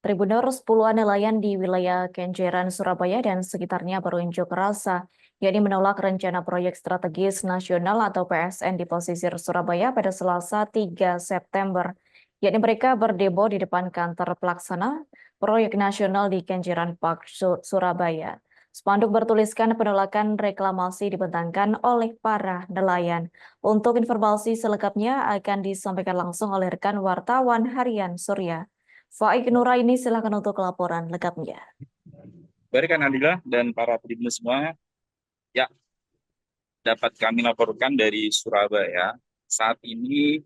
Tribuners puluhan nelayan di wilayah Kenjeran, Surabaya dan sekitarnya berunjuk rasa, yakni menolak rencana proyek strategis nasional atau PSN di pesisir Surabaya pada Selasa 3 September. Yakni mereka berdemo di depan kantor pelaksana proyek nasional di Kenjeran Park, Surabaya. Spanduk bertuliskan penolakan reklamasi dibentangkan oleh para nelayan. Untuk informasi selengkapnya akan disampaikan langsung oleh rekan wartawan Harian Surya. Faik Nuraini, silakan untuk laporan lengkapnya. Baik kan Andila dan para tribun semua, ya dapat kami laporkan dari Surabaya. Saat ini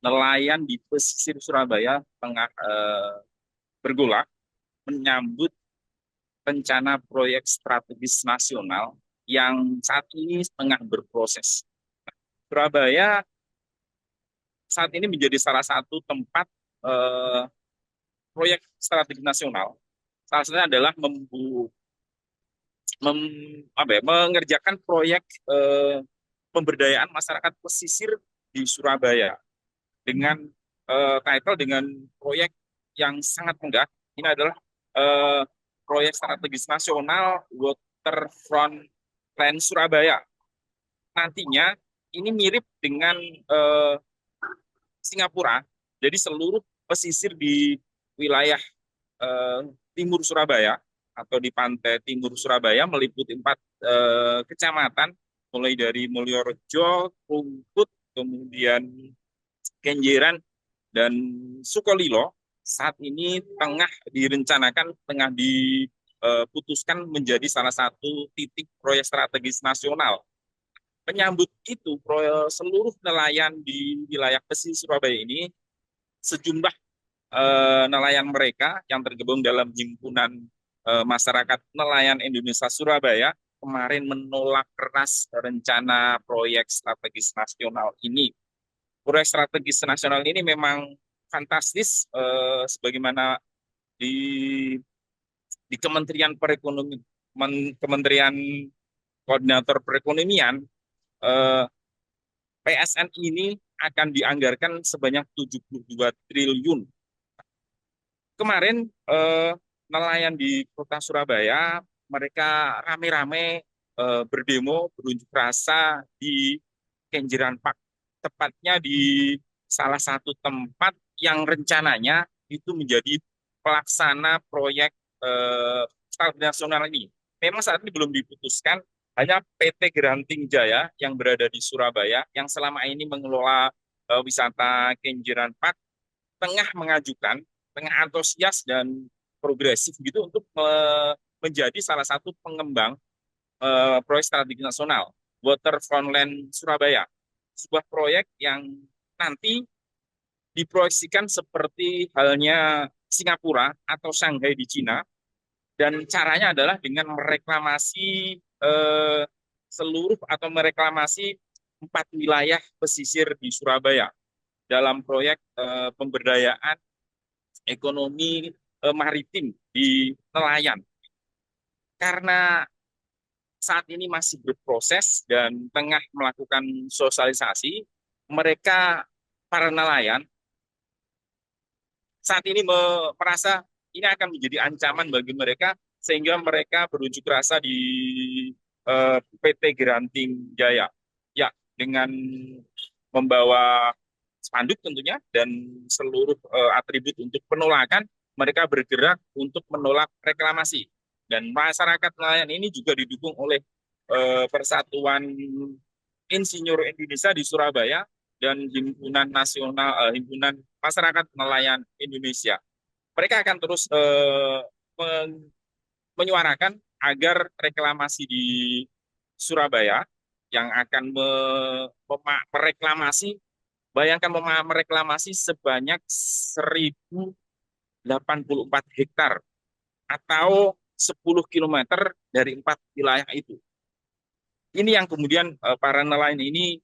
nelayan di pesisir Surabaya tengah bergolak menyambut rencana proyek strategis nasional yang saat ini tengah berproses. Surabaya saat ini menjadi salah satu tempat eh, proyek strategis nasional. Salah satunya adalah mengerjakan proyek pemberdayaan masyarakat pesisir di Surabaya dengan title dengan proyek yang sangat megah. Ini adalah eh, proyek strategis nasional Waterfront Plan Surabaya. Nantinya ini mirip dengan Singapura. Jadi seluruh pesisir di wilayah timur Surabaya atau di pantai timur Surabaya meliputi 4 kecamatan, mulai dari Mulyorejo, Krungkut, kemudian Kenjeran, dan Sukolilo. Saat ini tengah direncanakan, tengah diputuskan menjadi salah satu titik proyek strategis nasional. Menyambut itu, seluruh nelayan di wilayah pesisir Surabaya ini, sejumlah nelayan mereka yang tergabung dalam himpunan masyarakat nelayan Indonesia Surabaya kemarin menolak keras rencana proyek strategis nasional ini. Proyek strategis nasional ini memang fantastis, sebagaimana di Kementerian Perekonomian, Kementerian Koordinator Perekonomian, eh, PSN ini akan dianggarkan sebanyak 72 triliun. Kemarin nelayan di kota Surabaya mereka rame-rame berdemo berunjuk rasa di Kenjeran Park, tepatnya di salah satu tempat yang rencananya itu menjadi pelaksana proyek strategis nasional ini. Memang saat ini belum diputuskan, hanya PT Granting Jaya yang berada di Surabaya yang selama ini mengelola wisata Kenjeran Park tengah mengajukan, tengah antusias dan progresif gitu untuk menjadi salah satu pengembang proyek strategi nasional Waterfront Land Surabaya, sebuah proyek yang nanti diproyeksikan seperti halnya Singapura atau Shanghai di Cina, dan caranya adalah dengan mereklamasi seluruh atau mereklamasi 4 wilayah pesisir di Surabaya dalam proyek pemberdayaan ekonomi maritim di nelayan. Karena saat ini masih berproses dan tengah melakukan sosialisasi, mereka para nelayan saat ini merasa ini akan menjadi ancaman bagi mereka sehingga mereka berunjuk rasa di PT Granting Jaya. Ya, dengan membawa spanduk tentunya dan seluruh atribut untuk penolakan, mereka bergerak untuk menolak reklamasi. Dan masyarakat nelayan ini juga didukung oleh Persatuan Insinyur Indonesia di Surabaya dan Himpunan Nasional Himpunan Masyarakat Nelayan Indonesia. Mereka akan terus menyuarakan agar reklamasi di Surabaya yang akan mereklamasi, bayangkan mereklamasi sebanyak 1.084 hektar atau 10 kilometer dari 4 wilayah itu. Ini yang kemudian para nelayan ini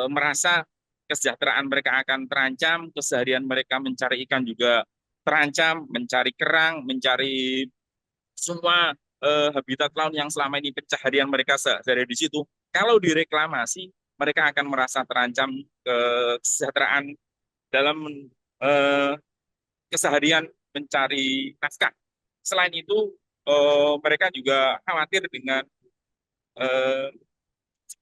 merasa kesejahteraan mereka akan terancam, keseharian mereka mencari ikan juga terancam, mencari kerang, mencari semua habitat laut yang selama ini pencaharian mereka dari di situ. Kalau direklamasi, mereka akan merasa terancam kesejahteraan dalam keseharian mencari nafkah. Selain itu, mereka juga khawatir dengan eh,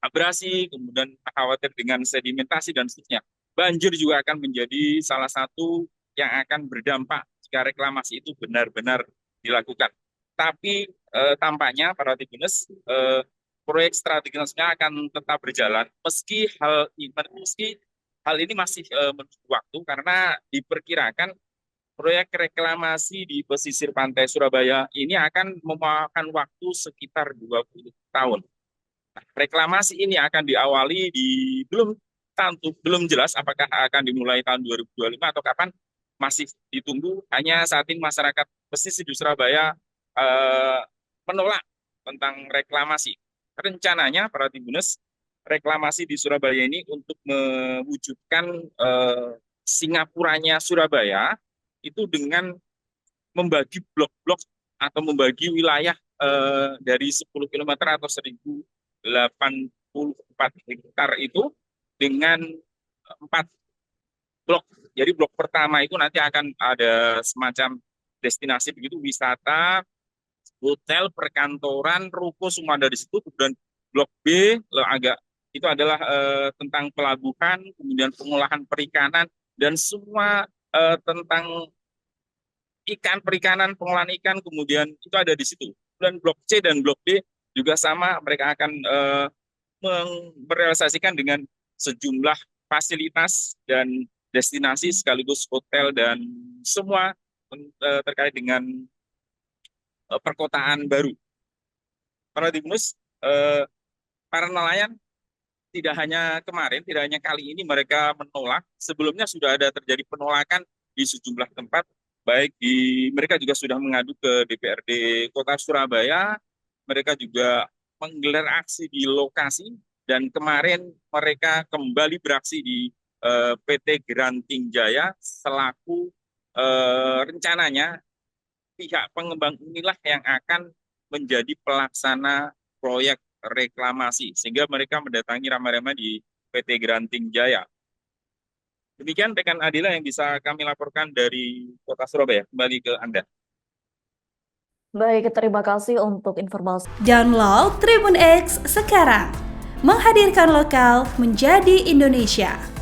abrasi, kemudian khawatir dengan sedimentasi dan seterusnya. Banjir juga akan menjadi salah satu yang akan berdampak jika reklamasi itu benar-benar dilakukan. Tapi tampaknya para Tribuners, proyek strategis nasional akan tetap berjalan meski hal ini masih menunggu waktu karena diperkirakan proyek reklamasi di pesisir pantai Surabaya ini akan memakan waktu sekitar 20 tahun. Reklamasi ini akan diawali belum jelas apakah akan dimulai tahun 2025 atau kapan, masih ditunggu. Hanya saat ini masyarakat pesisir di Surabaya eh, menolak tentang reklamasi. Rencananya para Tribuners, reklamasi di Surabaya ini untuk mewujudkan Singapuranya Surabaya itu dengan membagi blok-blok atau membagi wilayah dari 10 km atau 1.084 hektar itu dengan 4 blok. Jadi blok pertama itu nanti akan ada semacam destinasi begitu, wisata, hotel, perkantoran, ruko semua ada di situ. Kemudian blok B agak itu adalah tentang pelabuhan, kemudian pengolahan perikanan dan semua tentang ikan, perikanan, pengolahan ikan, kemudian itu ada di situ. Dan blok C dan blok D juga sama, mereka akan merealisasikan dengan sejumlah fasilitas dan destinasi sekaligus hotel dan semua terkait dengan perkotaan baru. Para Tribuners, para nelayan tidak hanya kemarin, tidak hanya kali ini mereka menolak, sebelumnya sudah ada terjadi penolakan di sejumlah tempat, baik mereka juga sudah mengadu ke DPRD Kota Surabaya, mereka juga menggelar aksi di lokasi, dan kemarin mereka kembali beraksi di PT Granting Jaya selaku rencananya pihak pengembang inilah yang akan menjadi pelaksana proyek reklamasi, sehingga mereka mendatangi ramai-ramai di PT Granting Jaya. Demikian rekan Adila yang bisa kami laporkan dari Kota Surabaya. Kembali ke Anda. Baik, terima kasih untuk informasi. Download Tribun X sekarang, menghadirkan lokal menjadi Indonesia.